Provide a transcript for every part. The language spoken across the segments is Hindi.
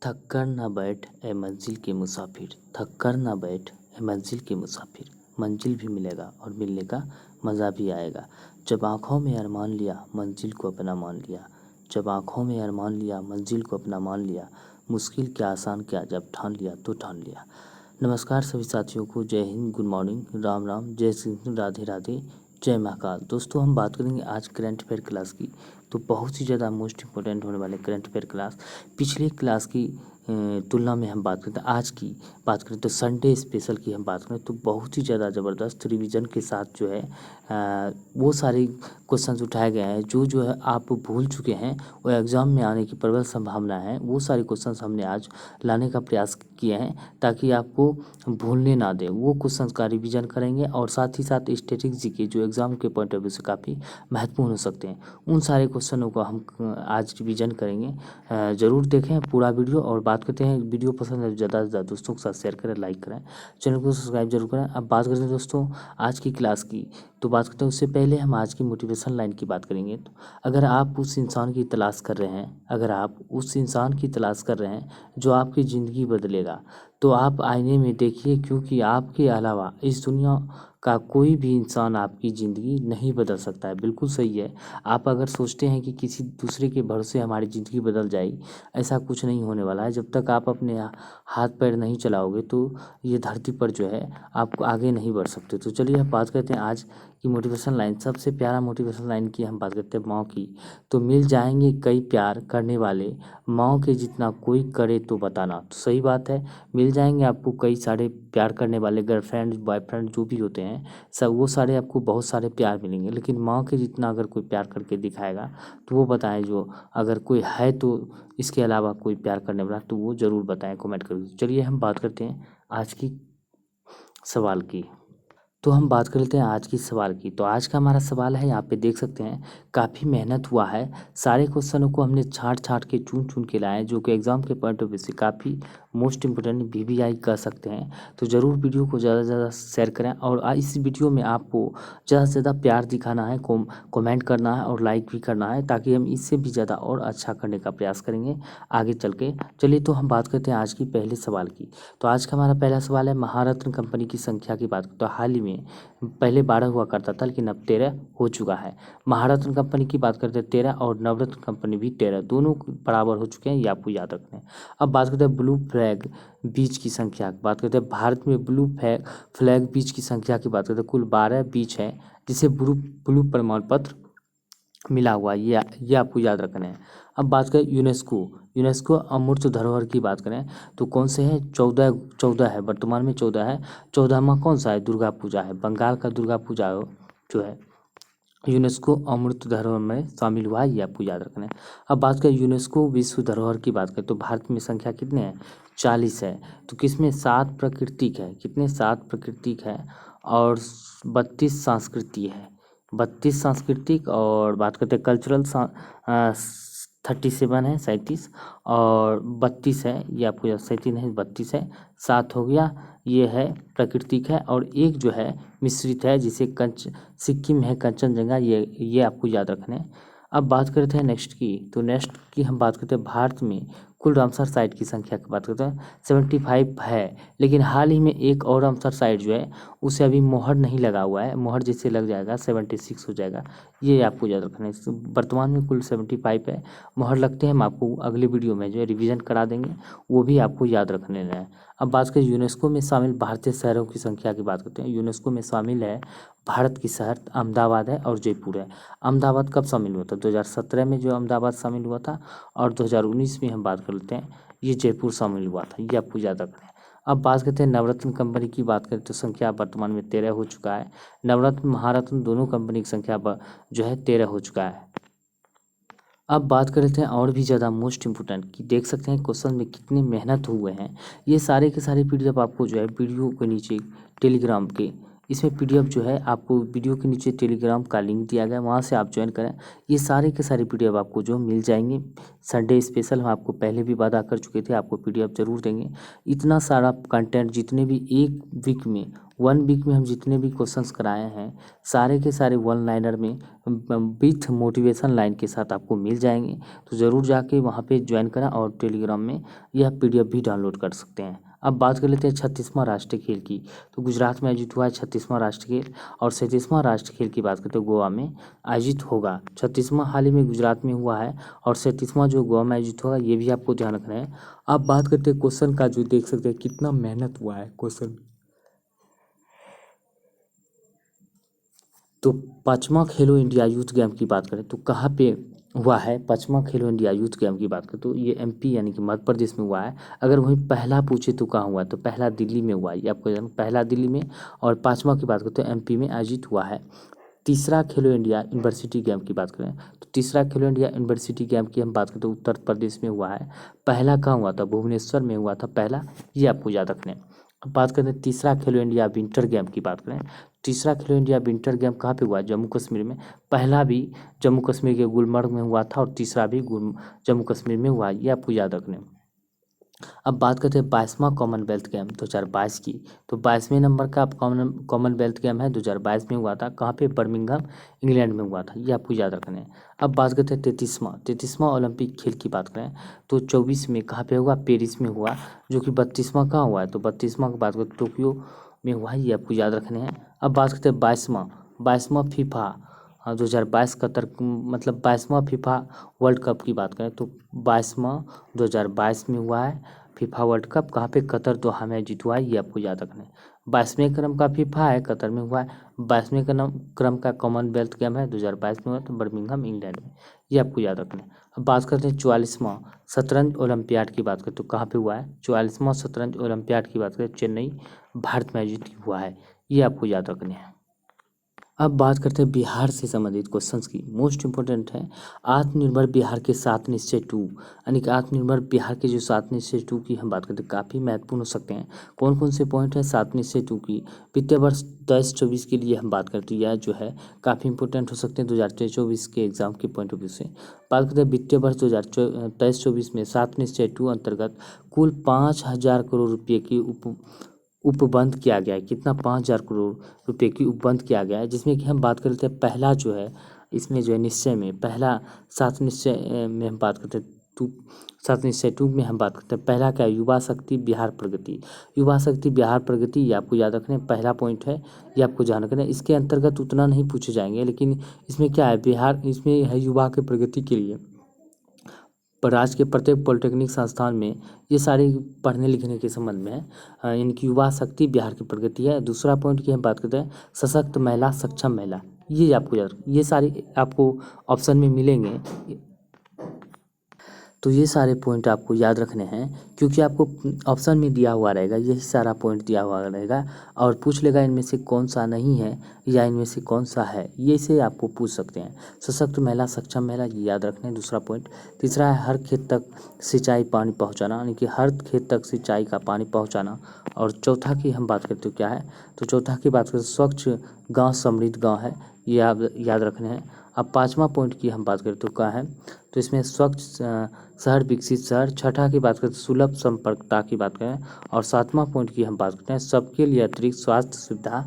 थक कर ना बैठ ए मंजिल के मुसाफिर, थक कर ना बैठ ए मंजिल के मुसाफिर, मंजिल भी मिलेगा और मिलने का मज़ा भी आएगा। जब आँखों में अरमान लिया मंजिल को अपना मान लिया, जब आँखों में अरमान लिया मंजिल को अपना मान लिया, मुश्किल क्या आसान क्या जब ठान लिया तो ठान लिया। नमस्कार सभी साथियों को, जय हिंद, गुड मॉर्निंग, राम राम, जय श्री कृष्ण, राधे राधे, जय महाकाल। दोस्तों हम बात करेंगे आज करंट अफेयर क्लास की। तो बहुत ही ज़्यादा मोस्ट इंपॉर्टेंट होने वाले करंट अफेयर क्लास, पिछले क्लास की तुलना में हम बात करते हैं। आज की बात करें तो संडे स्पेशल की हम बात करें तो बहुत ही ज़्यादा ज़बरदस्त रिवीजन के साथ जो है वो सारे क्वेश्चंस उठाए गए हैं जो है आप भूल चुके हैं, वो एग्ज़ाम में आने की प्रबल संभावना है। वो सारे क्वेश्चंस हमने आज लाने का प्रयास किए हैं ताकि आपको भूलने ना दें। वो क्वेश्चंस का रिवीजन करेंगे और साथ ही साथ स्टैटिक जीके जो एग्ज़ाम के पॉइंट ऑफ व्यू से काफ़ी महत्वपूर्ण हो सकते हैं, उन सारे क्वेश्चनों को हम आज रिवीजन करेंगे। ज़रूर देखें पूरा वीडियो और बात करते हैं। वीडियो पसंद है ज़्यादा से ज़्यादा दोस्तों के साथ शेयर करें, लाइक करें, चैनल को सब्सक्राइब जरूर करें। अब बात करते हैं दोस्तों आज की क्लास की। तो बात करते हैं उससे पहले हम आज की मोटिवेशन लाइन की बात करेंगे। तो अगर आप उस इंसान की तलाश कर रहे हैं, अगर आप उस इंसान की तलाश कर रहे हैं जो आपकी ज़िंदगी बदलेगा, तो आप आईने में देखिए, क्योंकि आपके अलावा इस दुनिया का कोई भी इंसान आपकी ज़िंदगी नहीं बदल सकता है। बिल्कुल सही है। आप अगर सोचते हैं कि किसी दूसरे के भरोसे हमारी ज़िंदगी बदल जाएगी, ऐसा कुछ नहीं होने वाला है। जब तक आप अपने हाथ पैर नहीं चलाओगे तो ये धरती पर जो है आप आगे नहीं बढ़ सकते। तो चलिए हम बात करते हैं आज की मोटिवेशन लाइन। सबसे प्यारा मोटिवेशन लाइन की हम बात करते हैं माँ की। तो मिल जाएंगे कई प्यार करने वाले, माँ के जितना कोई करे तो बताना। तो सही बात है, मिल जाएंगे आपको कई सारे प्यार करने वाले, गर्लफ्रेंड बॉयफ्रेंड जो भी होते हैं सब, वो सारे आपको बहुत सारे प्यार मिलेंगे, लेकिन माँ के जितना अगर कोई प्यार करके दिखाएगा तो वो बताएं। जो अगर कोई है तो इसके अलावा कोई प्यार करने वाला, तो वो ज़रूर बताएं कमेंट करके। चलिए हम बात करते हैं आज की सवाल की। तो हम बात कर लेते हैं आज की सवाल की। तो आज का हमारा सवाल है, यहाँ पे देख सकते हैं काफ़ी मेहनत हुआ है। सारे क्वेश्चनों को हमने छाँट छाँट के चुन चुन के लाए, जो कि एग्ज़ाम के पॉइंट ऑफ व्यू से काफ़ी मोस्ट इंपोर्टेंट वीवीआई कर सकते हैं। तो ज़रूर वीडियो को ज़्यादा से ज़्यादा शेयर करें और इस वीडियो में आपको ज़्यादा से ज़्यादा प्यार दिखाना है, कमेंट करना है और लाइक भी करना है, ताकि हम इससे भी ज़्यादा और अच्छा करने का प्रयास करेंगे आगे चल के। चलिए तो हम बात करते हैं आज की पहले सवाल की। तो आज का हमारा पहला सवाल है, महारत्न कंपनी की संख्या की बात। तो हाल ही में पहले 12 हुआ करता था, लेकिन अब 13 हो चुका है। महारत्न कंपनी की बात करते हैं 13, और नवरत्न कंपनी भी 13, दोनों बराबर हो चुके हैं, ये आपको याद रखना है। अब बात करते हैं ब्लू फ्लैग बीच की संख्या की बात करते हैं। भारत में ब्लू फ्लैग बीच की संख्या की बात करते हैं। कुल 12 बीच है जिसे ब्लू प्रमाण पत्र मिला हुआ है, ये आपको याद रखना है। अब बात करें यूनेस्को अमूर्त धरोहर की बात करें तो कौन से हैं? 14 है, वर्तमान में 14 है। 14वां कौन सा है? दुर्गा पूजा है। बंगाल का दुर्गा पूजा जो है यूनेस्को अमूर्त धरोहर में शामिल हुआ है, ये आपको याद रखना है। अब बात करें यूनेस्को विश्व धरोहर की बात करें तो भारत में संख्या कितने हैं? 40 है। तो किसमें 7 प्राकृतिक है, कितने? 7 प्राकृतिक है और 32 सांस्कृतिक है। 32 सांस्कृतिक, और बात करते हैं कल्चरल 37 है, 37, और 32 है, ये आपको 37 नहीं 32 है, 7 हो गया। ये है प्राकृतिक है, और एक जो है मिश्रित है जिसे सिक्किम है कंचनजंगा, ये आपको याद रखना है। अब बात करते हैं नेक्स्ट की। तो नेक्स्ट की हम बात करते हैं भारत में कुल रामसर साइट की संख्या की बात करते हैं। 75 है, लेकिन हाल ही में एक और रामसर साइट जो है उसे अभी मोहर नहीं लगा हुआ है, मोहर जिससे लग जाएगा 76 हो जाएगा, ये आपको याद रखना है। वर्तमान में कुल 75 है, मोहर लगते हैं हम आपको अगले वीडियो में जो है रिवीजन करा देंगे, वो भी आपको याद रखने है। अब बात करें यूनेस्को में शामिल भारतीय शहरों की संख्या की बात करते हैं। यूनेस्को में शामिल है भारत की शहर अहमदाबाद है और जयपुर है। अहमदाबाद कब शामिल हुआ था? 2017 में जो अहमदाबाद शामिल हुआ था, और 2019 में हम बात कर लेते हैं ये जयपुर शामिल हुआ था, ये आपको याद रखना है। अब बात करते हैं नवरत्न कंपनी की बात करें तो संख्या वर्तमान में 13 हो चुका है। नवरत्न महारत्न दोनों कंपनी की संख्या जो है 13 हो चुका है। अब बात कर लेते हैं और भी ज़्यादा मोस्ट इंपोर्टेंट कि देख सकते हैं क्वेश्चन में कितनी मेहनत हुए हैं। ये सारे के सारे पीडीएफ आपको जो है वीडियो के नीचे टेलीग्राम के इसमें PDF जो है आपको वीडियो के नीचे टेलीग्राम का लिंक दिया गया है, वहाँ से आप ज्वाइन करें। ये सारे के सारे PDF आपको जो मिल जाएंगे। संडे स्पेशल हम आपको पहले भी वादा कर चुके थे, आपको PDF जरूर देंगे। इतना सारा कंटेंट जितने भी एक वीक में 1 वीक में हम जितने भी क्वेश्चंस कराए हैं, सारे के सारे वन लाइनर में विथ मोटिवेशन लाइन के साथ आपको मिल जाएंगे। तो ज़रूर जाके वहाँ पे ज्वाइन करें और टेलीग्राम में यह PDF भी डाउनलोड कर सकते हैं। अब बात कर लेते हैं 36वां राष्ट्रीय खेल की। तो गुजरात में आयोजित हुआ है 36वां राष्ट्रीय खेल, और 37वां राष्ट्रीय खेल की बात करते हैं गोवा में आयोजित होगा। 36वां हाल ही में गुजरात में हुआ है, और 37वां जो गोवा में आयोजित होगा, ये भी आपको ध्यान रखना है। अब बात करते हैं क्वेश्चन का, जो देख सकते हैं कितना मेहनत हुआ है क्वेश्चन। तो 5वां खेलो इंडिया यूथ गेम की बात करें तो कहाँ पे हुआ है? 5वां खेलो इंडिया यूथ गेम की बात करें तो ये MP यानी कि मध्य प्रदेश में हुआ है। अगर वहीं पहला पूछे तो कहाँ हुआ है, तो पहला दिल्ली में हुआ है। ये आपको पहला दिल्ली में, और 5वां की बात करते हैं MP में आयोजित हुआ है। तीसरा खेलो इंडिया यूनिवर्सिटी गेम की बात करें तो तीसरा खेलो इंडिया यूनिवर्सिटी गेम की हम बात करें तो उत्तर प्रदेश में हुआ है। पहला कहाँ हुआ था? भुवनेश्वर में हुआ था पहला, ये आपको याद रखना है। अब बात करें तीसरा खेलो इंडिया विंटर गेम की बात करें, तीसरा खेलो इंडिया विंटर गेम कहाँ पे हुआ है? जम्मू कश्मीर में। पहला भी जम्मू कश्मीर के गुलमर्ग में हुआ था, और तीसरा भी जम्मू कश्मीर में हुआ है, ये आपको याद रखना है। अब बात करते हैं 22वां कॉमनवेल्थ गेम 2022 की। तो 22वें नंबर का कॉमनवेल्थ गेम है, 2022 में हुआ था। कहाँ पे? बर्मिंघम इंग्लैंड में हुआ था, ये आपको याद रखना है। अब बात करते हैं 33वां ओलंपिक खेल की बात करें तो 24 में कहाँ पे हुआ? पेरिस में हुआ। जो कि 32वां कहाँ हुआ है? तो 32वां की बात करें टोक्यो में हुआ है, ये आपको याद रखने हैं। अब बात करते हैं 22वां फीफा 2022 कतर, मतलब 22वां फीफा वर्ल्ड कप की बात करें तो 22वां 2022 में हुआ है फीफा वर्ल्ड कप। कहाँ पे? कतर दोहा में आयोजित हुआ है, ये आपको याद रखना है। 22वें क्रम का फीफा है, कतर में हुआ है। 22वें क्रम का कॉमनवेल्थ गेम है, 2022 में हुआ, तो बर्मिंघम इंग्लैंड में, ये आपको याद रखना है। अब बात करते हैं 44वां शतरंज ओलंपियाड की बात करें तो कहाँ पे हुआ है? 44वां शतरंज ओलंपियाड की बात करें चेन्नई भारत में आयोजित हुआ है, ये आपको याद रखने हैं। अब बात करते हैं बिहार से संबंधित क्वेश्चंस की। मोस्ट इंपॉर्टेंट है आत्मनिर्भर बिहार के 7 निश्चय 2, यानी कि आत्मनिर्भर बिहार के जो 7 निश्चय 2 की हम बात करते हैं, काफ़ी महत्वपूर्ण हो सकते हैं। कौन कौन से पॉइंट है 7 निश्चय 2 की? वित्तीय वर्ष 23-24 के लिए हम बात करते हैं, यह जो है काफ़ी इंपॉर्टेंट हो सकते हैं 2023-24 के एग्जाम के पॉइंट ऑफ व्यू से। बात करते हैं वित्तीय वर्ष 2023-24 में 7 निश्चय 2 अंतर्गत कुल 5,000 करोड़ रुपये की उपबंध किया गया है। कितना? 5,000 करोड़ रुपए की उपबंध किया गया है, जिसमें कि हम बात कर लेते हैं पहला जो है, इसमें जो है निश्चय में पहला 7 निश्चय में हम बात करते हैं 7 निश्चय 2 में हम बात करते हैं। पहला क्या है? युवा शक्ति बिहार प्रगति। युवा शक्ति बिहार प्रगति, ये आपको याद रखना है, पहला पॉइंट है, ये आपको ध्यान रखना है। इसके अंतर्गत उतना नहीं पूछे जाएंगे, लेकिन इसमें क्या है? बिहार इसमें है युवा के प्रगति के लिए पर राज्य के प्रत्येक पॉलिटेक्निक संस्थान में ये सारे पढ़ने लिखने के संबंध में है। इनकी युवा शक्ति बिहार की प्रगति है। दूसरा पॉइंट की हम बात करते हैं सशक्त महिला सक्षम महिला, ये आपको याद, ये सारे आपको ऑप्शन में मिलेंगे। तो ये सारे पॉइंट आपको याद रखने हैं, क्योंकि आपको ऑप्शन में दिया हुआ रहेगा, यही सारा पॉइंट दिया हुआ रहेगा, और पूछ लेगा इनमें से कौन सा नहीं है या इनमें से कौन सा है, ये से आपको पूछ सकते हैं। सशक्त महिला सक्षम महिला, ये याद रखना है दूसरा पॉइंट। तीसरा है हर खेत तक सिंचाई पानी पहुँचाना, यानी कि हर खेत तक सिंचाई का पानी पहुँचाना। और चौथा की हम बात करते हो क्या है? तो चौथा की बात करें स्वच्छ गाँव समृद्ध गाँव है, ये याद रखने हैं। अब 5वां पॉइंट की हम बात करें तो क्या है? तो इसमें स्वच्छ शहर विकसित शहर। छठा की बात करें तो सुलभ संपर्कता की बात करें, और 7वां पॉइंट की हम बात करते हैं सबके लिए अतिरिक्त स्वास्थ्य सुविधा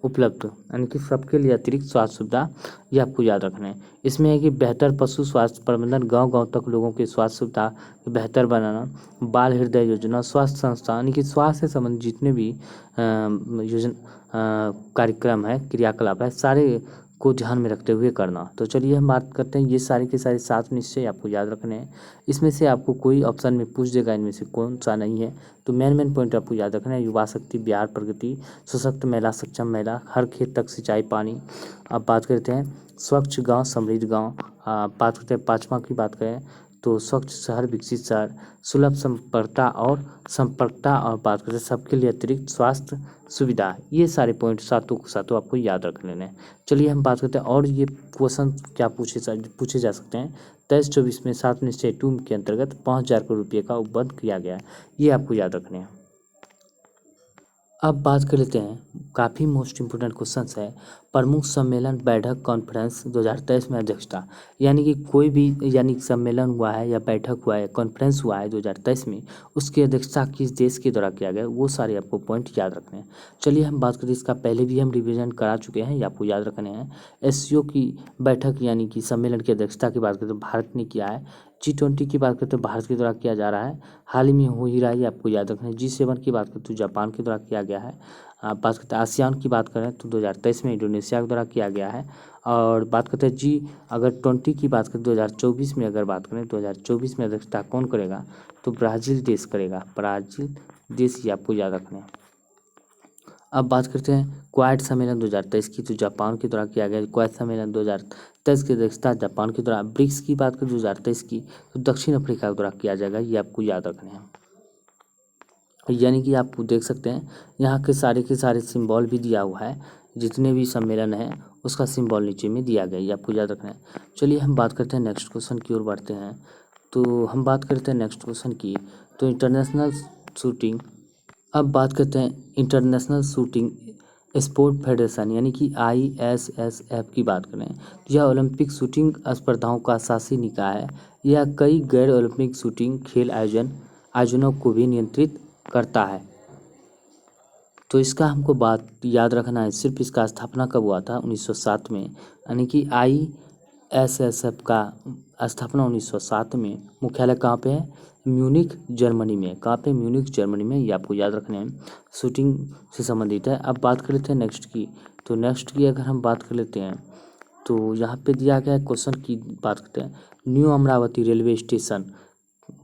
उपलब्ध, यानी कि सबके लिए अतिरिक्त स्वास्थ्य सुविधा, ये आपको याद रखना है। इसमें है कि बेहतर पशु स्वास्थ्य प्रबंधन, गांव-गांव तक लोगों की स्वास्थ्य सुविधा बेहतर बनाना, बाल हृदय योजना, स्वास्थ्य संस्थान, यानी कि स्वास्थ्य से संबंधित जितने भी कार्यक्रम है, क्रियाकलाप है, सारे को ध्यान में रखते हुए करना। तो चलिए हम बात करते हैं, ये सारे के सारे 7 निश्चय आपको याद रखने हैं। इसमें से आपको कोई ऑप्शन में पूछ देगा इनमें से कौन सा नहीं है, तो मेन पॉइंट आपको याद रखना है युवा शक्ति बिहार प्रगति, सशक्त महिला सक्षम महिला, हर खेत तक सिंचाई पानी। अब बात करते हैं स्वच्छ गाँव समृद्ध गाँव। बात करते हैं 5वां की बात करें तो स्वच्छ शहर विकसित शहर, सुलभ संपर्कता, और बात करते हैं सबके लिए अतिरिक्त स्वास्थ्य सुविधा। ये सारे पॉइंट सातों को सातों आपको याद रख लेने हैं। चलिए हम बात करते हैं और ये क्वेश्चन क्या पूछे जा सकते हैं। 23-24 में 7 निश्चय 2 के अंतर्गत 5,000 करोड़ रुपये का उपबंध किया गया है, ये आपको याद रखने हैं। अब बात कर लेते हैं, काफ़ी मोस्ट इम्पोर्टेंट क्वेश्चंस है। प्रमुख सम्मेलन बैठक कॉन्फ्रेंस 2023 में अध्यक्षता, यानी कि कोई भी यानी सम्मेलन हुआ है या बैठक हुआ है, कॉन्फ्रेंस हुआ है 2023 में, उसकी अध्यक्षता किस देश के द्वारा किया गया, वो सारे आपको पॉइंट याद रखने हैं। चलिए हम बात करें, इसका पहले भी हम रिविजन करा चुके हैं, ये आपको याद रखने हैं। एससीओ की बैठक यानी कि सम्मेलन की अध्यक्षता की बात करें तो भारत ने किया है। G20 की बात करते हैं भारत के द्वारा किया जा रहा है, हाल ही में हो ही रहा है, ये आपको याद रखना है। G7 की बात करें तो जापान के द्वारा किया गया है। आप बात करते हैं आसियान की बात करें तो 2023 में इंडोनेशिया के द्वारा किया गया है। और बात करते हैं अगर 20 की बात करें 2024 में, अगर बात करें 2024 में अध्यक्षता कौन करेगा, तो ब्राज़ील देश करेगा, ब्राज़ील देश, ये आपको याद रखना है। अब बात करते हैं क्वाड सम्मेलन 2023 की, तो जापान के द्वारा किया गया। क्वाड सम्मेलन 2023 की अध्यक्षता जापान के द्वारा। ब्रिक्स की बात करें 2023 की, तो दक्षिण अफ्रीका के द्वारा किया जाएगा, ये आपको याद रखने हैं। यानी कि आप देख सकते हैं यहाँ के सारे सिंबल भी दिया हुआ है, जितने भी सम्मेलन है उसका सिंबल नीचे में दिया गया, ये आपको याद रखना है। चलिए हम बात करते हैं नेक्स्ट क्वेश्चन की ओर बढ़ते हैं। तो हम बात करते हैं नेक्स्ट क्वेश्चन की, तो इंटरनेशनल शूटिंग। अब बात करते हैं इंटरनेशनल शूटिंग स्पोर्ट फेडरेशन यानी कि ISSF की बात करें तो यह ओलंपिक शूटिंग स्पर्धाओं का शासी निकाय है। यह कई गैर ओलंपिक शूटिंग खेल आयोजनों को भी नियंत्रित करता है। तो इसका हमको बात याद रखना है, सिर्फ इसका स्थापना कब हुआ था, 1907 में, यानी कि ISSF का स्थापना 1907 में। मुख्यालय कहाँ पे है, म्यूनिख जर्मनी में। कहाँ पे, म्यूनिख जर्मनी में, ये आपको याद रखने हैं, शूटिंग से संबंधित है। अब बात कर लेते हैं नेक्स्ट की, तो नेक्स्ट की अगर हम बात कर लेते हैं तो यहाँ पे दिया गया क्वेश्चन की बात करते हैं। न्यू अमरावती रेलवे स्टेशन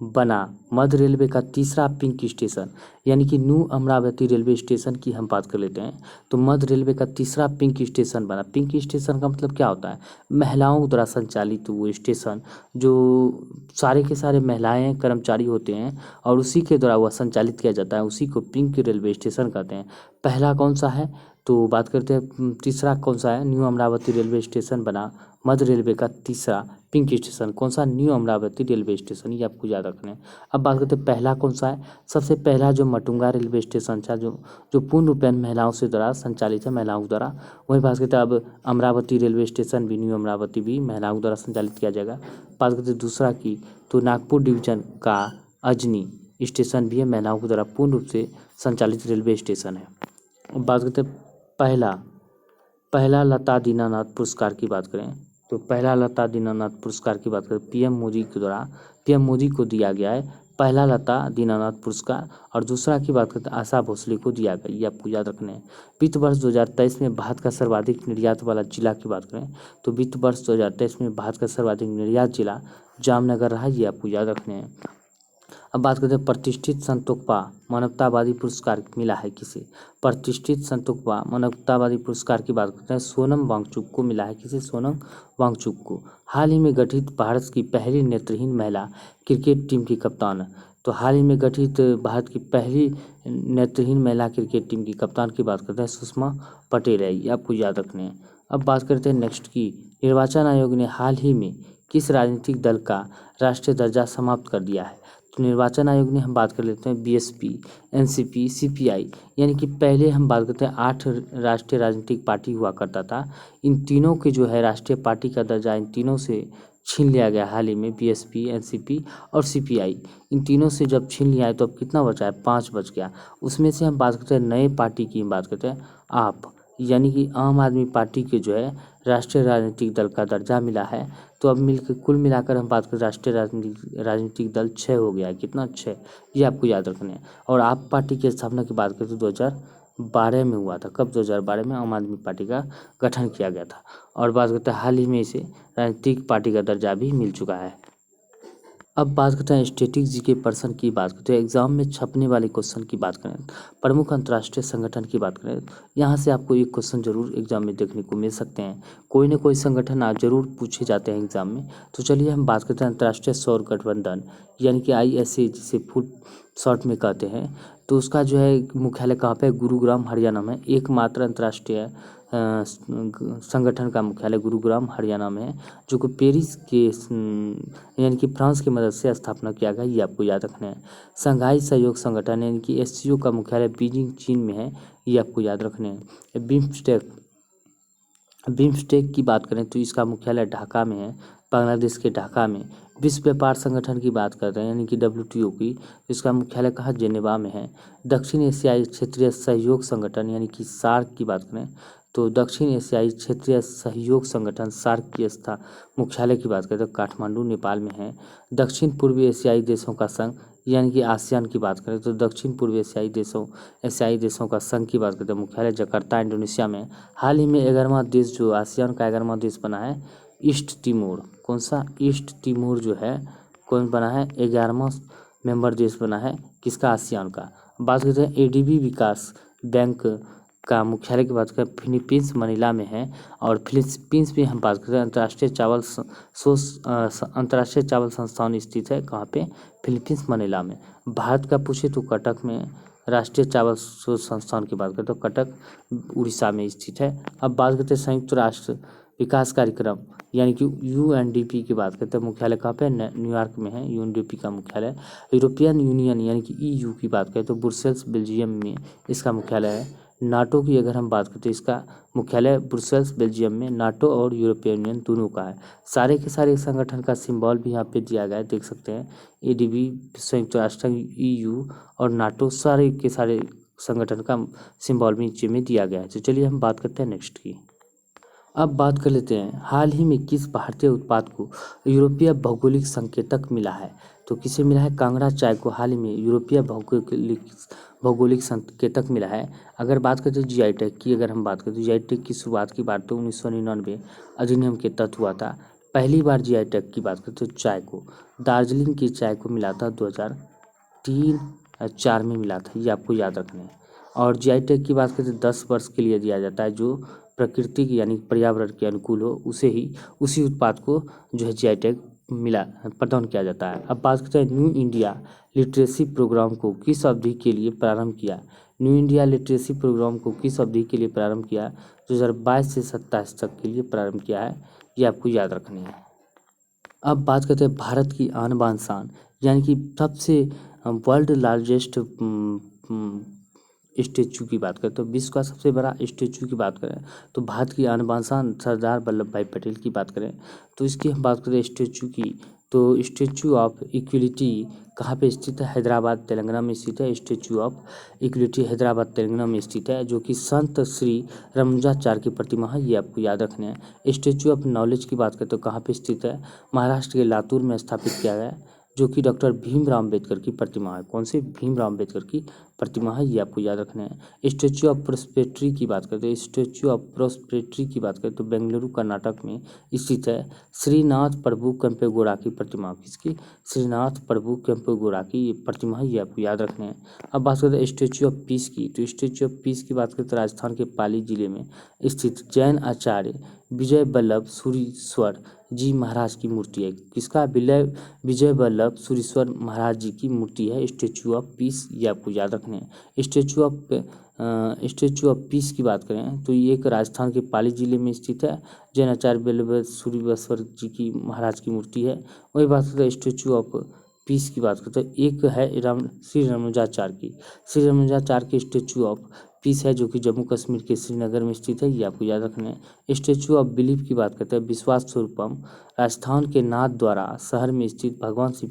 बना मध्य रेलवे का तीसरा पिंक स्टेशन, यानी कि न्यू अमरावती रेलवे स्टेशन की हम बात कर लेते हैं, तो मध्य रेलवे का तीसरा पिंक स्टेशन बना। पिंक स्टेशन का मतलब क्या होता है, महिलाओं द्वारा संचालित वो स्टेशन, जो सारे के सारे महिलाएं कर्मचारी होते हैं और उसी के द्वारा वह संचालित किया जाता है, उसी को पिंक रेलवे स्टेशन कहते हैं। पहला कौन सा है, तो बात करते हैं तीसरा कौन सा है, न्यू अमरावती रेलवे स्टेशन बना मध्य रेलवे का तीसरा पिंक स्टेशन, कौन सा, न्यू अमरावती रेलवे स्टेशन, ये आपको याद रखना है। अब बात करते हैं पहला कौन सा है, सबसे पहला जो मटुंगा रेलवे स्टेशन था, जो पूर्ण रूपेण महिलाओं से द्वारा संचालित है, महिलाओं द्वारा, वही बात करते हैं। अब अमरावती रेलवे स्टेशन भी, न्यू अमरावती भी महिलाओं द्वारा संचालित किया जाएगा। बात करते हैं दूसरा की, तो नागपुर डिवीजन का अजनी स्टेशन भी है, महिलाओं के द्वारा पूर्ण रूप से संचालित रेलवे स्टेशन है। अब बात करते हैं पहला लता दीनानाथ पुरस्कार की बात करें, तो पहला लता दीनानाथ पुरस्कार की बात करें पीएम मोदी के द्वारा, पीएम मोदी को दिया गया है पहला लता दीनानाथ पुरस्कार। और दूसरा की बात करते हैं आशा भोसले को दिया गया, ये आपको याद रखना है। वित्त वर्ष 2023 में भारत का सर्वाधिक निर्यात वाला जिला की बात करें, तो वित्त वर्ष 2023 में भारत का सर्वाधिक निर्यात जिला जामनगर रहा, ये आपको याद रखने हैं। अब बात करते हैं प्रतिष्ठित संतोकपा मानवतावादी पुरस्कार मिला है किसे, प्रतिष्ठित संतोकपा मानवतावादी पुरस्कार की बात करते हैं सोनम वांगचुक को मिला है, किसे, सोनम वांगचुक को। हाल ही में गठित भारत की पहली नेत्रहीन महिला क्रिकेट टीम की कप्तान, तो हाल ही में गठित भारत की पहली नेत्रहीन महिला क्रिकेट टीम की कप्तान की बात करते हैं सुषमा पटेल है, ये आपको याद रखने हैं। अब बात करते हैं नेक्स्ट की, निर्वाचन आयोग ने हाल ही में किस राजनीतिक दल का राष्ट्रीय दर्जा समाप्त कर दिया है, तो निर्वाचन आयोग ने हम बात कर लेते हैं BSP, NCP, CPI, यानी कि पहले हम बात करते हैं 8 राष्ट्रीय राजनीतिक पार्टी हुआ करता था, इन तीनों के जो है राष्ट्रीय पार्टी का दर्जा इन तीनों से छीन लिया गया हाल ही में, BSP, NCP और CPI, इन तीनों से जब छीन लिया है तो अब कितना बचा है, 5 बच गया। उसमें से हम बात करते हैं नए पार्टी की, हम बात करते हैं आप, यानी कि आम आदमी पार्टी के जो है राष्ट्रीय राजनीतिक दल का दर्जा मिला है। तो अब मिलकर कुल मिलाकर हम बात करें राष्ट्रीय राजनीतिक दल 6 हो गया है, कितना, 6, ये आपको याद रखना है। और आप पार्टी की स्थापना की बात करें तो 2012 में हुआ था, कब, 2012 में आम आदमी पार्टी का गठन किया गया था। और बात करते हैं हाल ही में इसे राजनीतिक पार्टी का दर्जा भी मिल चुका है। अब बात करते हैं स्टैटिक जीके पर्सन की बात करते हैं, एग्जाम में छपने वाले क्वेश्चन की बात करें, प्रमुख अंतर्राष्ट्रीय संगठन की बात करें, यहाँ से आपको एक क्वेश्चन जरूर एग्जाम में देखने को मिल सकते हैं, कोई ना कोई संगठन आज जरूर पूछे जाते हैं एग्जाम में। तो चलिए हम बात करते हैं अंतर्राष्ट्रीय सौर गठबंधन, यानी कि ISA जिसे फुल शॉर्ट में कहते हैं, तो उसका जो है मुख्यालय कहाँ पे है? गुरुग्राम हरियाणा में। एकमात्र अंतर्राष्ट्रीय संगठन का मुख्यालय गुरुग्राम हरियाणा में है, जो कि पेरिस के यानी कि फ्रांस की मदद से स्थापना किया गया, ये आपको याद रखना है। शंघाई सहयोग संगठन यानी कि एससीओ का मुख्यालय बीजिंग चीन में है, ये आपको याद रखने हैं। बिम्स्टेक की बात करें तो इसका मुख्यालय ढाका में है, बांग्लादेश के ढाका में। विश्व व्यापार संगठन की बात करते हैं यानी कि WTO की, तो इसका मुख्यालय कहाँ? जेनेवा में है। दक्षिण एशियाई क्षेत्रीय सहयोग संगठन यानी कि सार्क की बात करें तो दक्षिण एशियाई क्षेत्रीय सहयोग संगठन सार्क की मुख्यालय की बात करें तो काठमांडू नेपाल में है। दक्षिण पूर्वी एशियाई देशों का संघ यानी कि आसियान की बात करें तो दक्षिण पूर्व एशियाई देशों का संघ की बात करते हैं, मुख्यालय जकार्ता इंडोनेशिया में। हाल ही में 11वां देश जो आसियान का 11वां देश बना है ईस्ट तिमोर। कौन सा? ईस्ट तिमोर जो है कौन बना है? 11वां मेंबर देश बना है किसका? आसियान का। बात करते हैं ADB विकास बैंक का मुख्यालय की बात करें फिलीपींस मनीला में है। और फिलीपींस में हम बात करते हैं अंतर्राष्ट्रीय चावल संस्थान स्थित है कहाँ पे? फिलीपींस मनीला में। भारत का पूछे तो कटक में राष्ट्रीय चावल शोध संस्थान की बात करें तो कटक उड़ीसा में स्थित है। अब बात करते हैं संयुक्त राष्ट्र विकास कार्यक्रम यानी कि UNDP की बात करते हैं, मुख्यालय कहाँ पे? न्यूयॉर्क में है UNDP का मुख्यालय। यूरोपियन यूनियन यानी कि EU की बात करें तो ब्रुसेल्स बेल्जियम में इसका मुख्यालय है। नाटो की अगर हम बात करते हैं इसका मुख्यालय ब्रुसेल्स बेल्जियम में। नाटो और यूरोपियन यूनियन दोनों का है। सारे के सारे संगठन का सिंबल भी यहाँ पे दिया गया है, देख सकते हैं। ADB, संयुक्त राष्ट्र, EU और नाटो, सारे के सारे संगठन का सिंबल भी नीचे में दिया गया है। तो चलिए हम बात करते हैं नेक्स्ट की। अब बात कर लेते हैं हाल ही में किस भारतीय उत्पाद को यूरोपीय भौगोलिक संकेतक मिला है? तो किसे मिला है? कांगड़ा चाय को हाल ही में यूरोपीय भौगोलिक संकेतक मिला है। अगर बात करते हैं GI टैग की, अगर हम बात करते हैं GI टैग की शुरुआत की बात तो 1999 अधिनियम के तहत हुआ था। पहली बार GI टैग की बात करते हैं चाय को दार्जिलिंग की चाय को मिला था 2003-4 में मिला था, ये आपको याद रखना है। और GI टैग की बात करते हैं 10 वर्ष के लिए दिया जाता है, जो प्रकृति की यानी पर्यावरण के अनुकूल हो उसी उत्पाद को जो है GI टैग मिला प्रदान किया जाता है। अब बात करते हैं न्यू इंडिया लिटरेसी प्रोग्राम को किस अवधि के लिए प्रारंभ किया? न्यू इंडिया लिटरेसी प्रोग्राम को किस अवधि के लिए प्रारंभ किया? 2022 से 27 तक के लिए प्रारंभ किया है, ये आपको याद रखनी है। अब बात करते हैं भारत की आन बान शान यानी कि सबसे वर्ल्ड लार्जेस्ट स्टेचू की बात करें तो विश्व का सबसे बड़ा स्टेचू की बात करें तो भारत की आन बान शान सरदार वल्लभ भाई पटेल की बात करें तो इसकी हम बात करें स्टेचू की तो स्टेचू ऑफ इक्वलिटी कहाँ पे स्थित है? हैदराबाद तेलंगाना में स्थित है। Statue of equality Hyderabad Telangana में स्थित है, जो कि संत श्री रामानुजाचार्य की प्रतिमा है, ये आपको याद रखना है। स्टेचू ऑफ नॉलेज की बात करें तो कहाँ पे स्थित है? महाराष्ट्र के लातूर में स्थापित किया गया है, जो कि डॉक्टर भीमराव अम्बेडकर की प्रतिमा है। कौन सी? भीमराव अम्बेडकर की प्रतिमा है, ये आपको याद रखना है। स्टेचू ऑफ प्रोस्पेरिटी की बात करते हैं स्टेचू ऑफ प्रोस्पेरिटी की बात करें तो बेंगलुरु कर्नाटक में स्थित है। श्रीनाथ प्रभु केम्पेगौड़ा की प्रतिमा, किसकी? श्रीनाथ प्रभु केम्पेगौड़ा की प्रतिमा है, ये आपको याद रखना है। अब बात करते हैं स्टेचू ऑफ पीस की तो स्टेचू ऑफ पीस की बात करें तो राजस्थान के पाली जिले में स्थित जैन आचार्य विजय वल्लभ सूरीश्वर जी महाराज की मूर्ति है। किसका? विजय वल्लभ सूरीश्वर महाराज जी की मूर्ति है स्टेचू ऑफ पीस, ये आपको याद रखना है। स्टेचू ऑफ पीस की बात करें तो ये एक राजस्थान के पाली जिले में स्थित है। जैन आचार्य वल्लभ सूरीश्वर जी की महाराज की मूर्ति है। वही बात करते हैं स्टेचू ऑफ पीस की बात करते हैं एक है श्री रामानुजाचार्य की स्टेचू ऑफ पीस है, जो कि जम्मू कश्मीर के श्रीनगर में स्थित है, ये आपको याद रखना है। स्टेचू ऑफ बिलीफ की बात करते हैं विश्वास स्वरूपम राजस्थान के नाथद्वारा शहर में स्थित भगवान शिव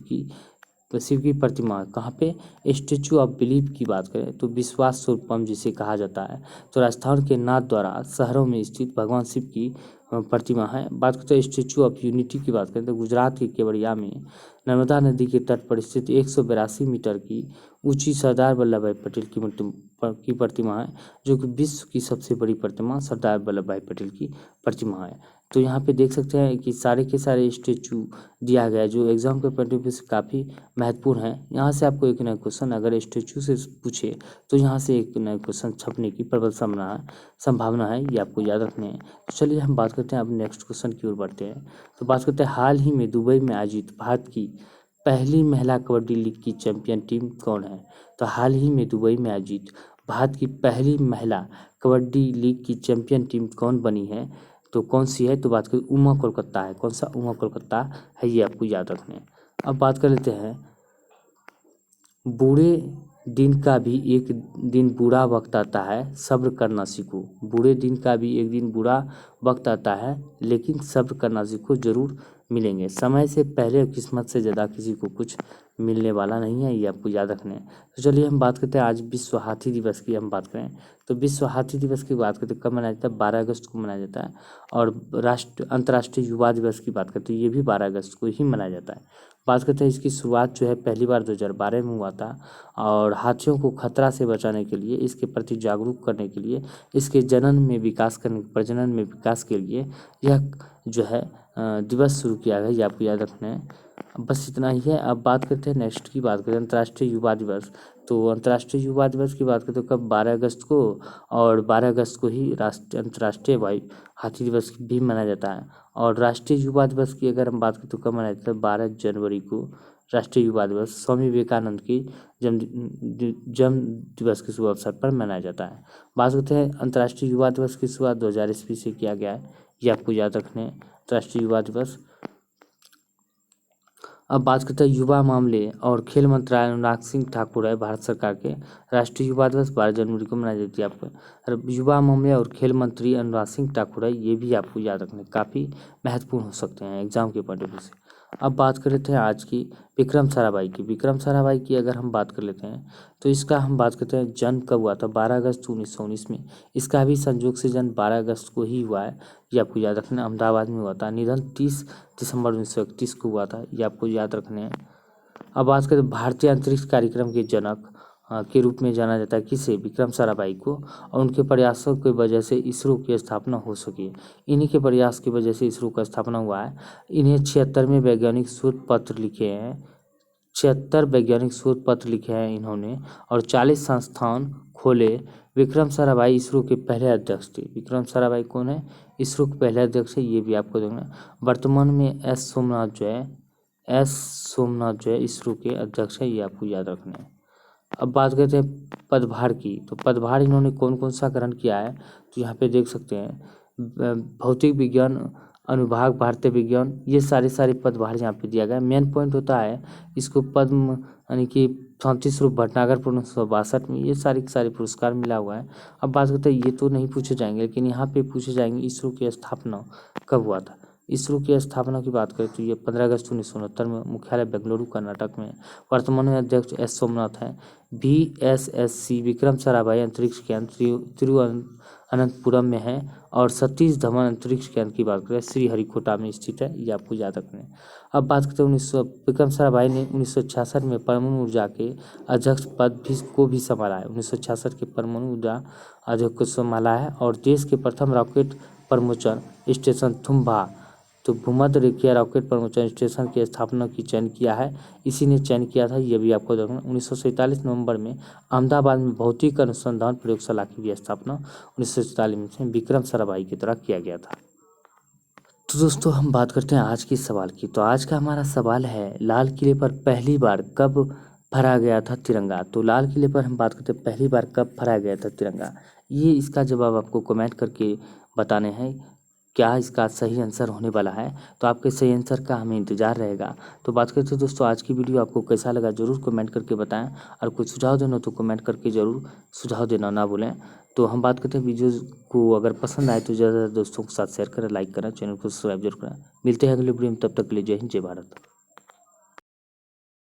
की प्रतिमा कहाँ पे? स्टेचू ऑफ बिलीफ की बात करें तो विश्वास स्वरूपम जिसे कहा जाता है, तो राजस्थान के नाथद्वारा शहरों में स्थित भगवान शिव की प्रतिमा है। बात करते हैं स्टेचू ऑफ यूनिटी की बात करें तो गुजरात के केवड़िया में नर्मदा नदी के तट पर स्थित 182 मीटर की ऊंची सरदार वल्लभ भाई पटेल की प्रतिमा है, जो कि विश्व की सबसे बड़ी प्रतिमा सरदार वल्लभ भाई पटेल की प्रतिमा है। तो यहाँ पे देख सकते हैं कि सारे के सारे स्टेचू दिया गया है, जो एग्जाम के पॉइंट ऑफ व्यू से काफ़ी महत्वपूर्ण है। यहाँ से आपको एक नया क्वेश्चन अगर स्टेचू से पूछे तो यहाँ से एक नया क्वेश्चन छपने की प्रबल संभावना है, ये आपको याद रखने हैं। तो चलिए हम बात करते हैं अब नेक्स्ट क्वेश्चन की ओर बढ़ते हैं। तो बात करते हैं हाल ही में दुबई में आयोजित भारत की पहली महिला कबड्डी लीग की चैंपियन टीम कौन है? तो हाल ही में दुबई में आयोजित भारत की पहली महिला कबड्डी लीग की चैंपियन टीम कौन बनी है? तो कौन सी है? तो बात करें उमा कोलकाता है। कौन सा? उमा कोलकाता है, ये आपको याद रखना है। अब बात कर लेते हैं, बुरे दिन का भी एक दिन बुरा वक्त आता है, सब्र करना सीखो। बुरे दिन का भी एक दिन बुरा वक्त आता है, लेकिन सब्र करना सीखो, जरूर मिलेंगे। समय से पहले और किस्मत से ज़्यादा किसी को कुछ मिलने वाला नहीं है, ये आपको याद रखना है। तो चलिए हम बात करते हैं आज विश्व हाथी दिवस की। हम बात करें तो विश्व हाथी दिवस की बात करते हैं, कब मनाया जाता है? 12 अगस्त को मनाया जाता है। और अंतर्राष्ट्रीय युवा दिवस की बात करते हैं, ये भी 12 अगस्त को ही मनाया जाता है। बात करते हैं इसकी शुरुआत जो है पहली बार 2012 में हुआ था, और हाथियों को खतरा से बचाने के लिए, इसके प्रति जागरूक करने के लिए, इसके प्रजनन में विकास के लिए यह जो है दिवस शुरू किया गया, ये आपको याद रखना है। बस इतना ही है। अब बात करते हैं नेक्स्ट की, बात करते हैं अंतर्राष्ट्रीय युवा दिवस। तो अंतर्राष्ट्रीय युवा दिवस की बात करते हैं कब? 12 अगस्त को। और 12 अगस्त को ही अंतर्राष्ट्रीय हाथी दिवस भी मनाया जाता है। और राष्ट्रीय युवा दिवस की अगर हम बात करें तो कब मनाया जाता है? 12 जनवरी को राष्ट्रीय युवा दिवस स्वामी विवेकानंद की जन्म दिवस के शुभ अवसर पर मनाया जाता है। बात करते हैं अंतर्राष्ट्रीय युवा दिवस की शुरुआत 2000 ईस्वी से किया गया है, ये आपको याद रखने हैं, अंतर्राष्ट्रीय युवा दिवस। अब बात करते हैं युवा मामले और खेल मंत्रालय अनुराग सिंह ठाकुर है भारत सरकार के। राष्ट्रीय युवा दिवस 12 जनवरी को मनाई जाती है। आपको युवा मामले और खेल मंत्री अनुराग सिंह ठाकुर है, ये भी आपको याद रखने, काफ़ी महत्वपूर्ण हो सकते हैं एग्जाम के पॉइंट ऑफ व्यू से। अब बात कर लेते हैं आज की विक्रम साराभाई की। विक्रम साराभाई की अगर हम बात कर लेते हैं तो इसका हम बात करते हैं जन्म कब हुआ था? 12 अगस्त 1919 में। इसका भी संयोग से जन्म 12 अगस्त को ही हुआ है, ये आपको याद रखना। अहमदाबाद में हुआ था। निधन 30 दिसंबर 1931 को हुआ था, ये आपको याद रखने हैं। अब बात करें भारतीय अंतरिक्ष कार्यक्रम के जनक के रूप में जाना जाता है किसे? विक्रम साराभाई को। और उनके प्रयासों की वजह से इसरो की स्थापना हो सकी। इन्हीं के प्रयास की वजह से इसरो का स्थापना हुआ है। इन्हें 76वें वैज्ञानिक शोध पत्र लिखे हैं, 76 वैज्ञानिक शोध पत्र लिखे हैं इन्होंने, और 40 संस्थान खोले। विक्रम साराभाई इसरो के पहले अध्यक्ष थे। विक्रम साराभाई कौन है? इसरो के पहले अध्यक्ष है, ये भी आपको देखना। वर्तमान में एस सोमनाथ जो है इसरो के अध्यक्ष है, ये आपको याद रखना है। अब बात करते हैं पदभार की। तो पदभार इन्होंने कौन कौन सा ग्रहण किया है? तो यहाँ पे देख सकते हैं भौतिक विज्ञान अनुभाग, भारतीय विज्ञान, ये सारे पदभार यहाँ पे दिया गया है। मेन पॉइंट होता है इसको पद्म यानी कि शांति स्वरूप भटनागर 1962 में, ये सारे पुरस्कार मिला हुआ है। अब बात करते हैं, ये तो नहीं पूछे जाएंगे, लेकिन यहाँ पे पूछे जाएंगे इसरो की स्थापना कब हुआ था। इसरो की स्थापना की बात करें तो ये 15 अगस्त 1969 में, मुख्यालय बेंगलुरु कर्नाटक में। वर्तमान में अध्यक्ष एस सोमनाथ हैं। VSSC विक्रम साराभाई अंतरिक्ष केंद्र तिरुवनंतपुरम में है। और सतीश धवन अंतरिक्ष केंद्र की बात करें श्रीहरिकोटा में स्थित है, ये आपको याद रखना है। अब बात करते हैं विक्रम साराभाई ने 1966 में परमाणु ऊर्जा के अध्यक्ष पद को भी संभाला है। 1966 के परमाणु ऊर्जा अध्यक्ष को संभाला है। और देश के प्रथम रॉकेट प्रमोचन स्टेशन थुम्बा, तो भूमध्य रेखीय रॉकेट प्रमोचन स्टेशन की स्थापना की चयन किया है, इसी ने चयन किया था, ये भी आपको देखना। 1947 नवंबर में अहमदाबाद में भौतिक अनुसंधान प्रयोगशाला की भी स्थापना 1947 में विक्रम साराभाई के द्वारा किया गया था। तो दोस्तों हम बात करते हैं आज के सवाल की। तो आज का हमारा सवाल है, लाल किले पर पहली बार कब फहराया गया था तिरंगा? तो लाल किले पर हम बात करते हैं पहली बार कब फहराया गया था तिरंगा, ये इसका जवाब आपको कमेंट करके बताने हैं। क्या इसका सही आंसर होने वाला है? तो आपके सही आंसर का हमें इंतजार रहेगा। तो बात करते हैं दोस्तों, आज की वीडियो आपको कैसा लगा जरूर कमेंट करके बताएं, और कुछ सुझाव देना तो कमेंट करके जरूर सुझाव देना ना भूलें। तो हम बात करते हैं, वीडियो को अगर पसंद आए तो ज़्यादा दोस्तों के साथ शेयर करें, लाइक करें, चैनल को सब्सक्राइब जरूर करें। मिलते हैं अगले वीडियो में, तब तक के लिए जय हिंद, जय भारत।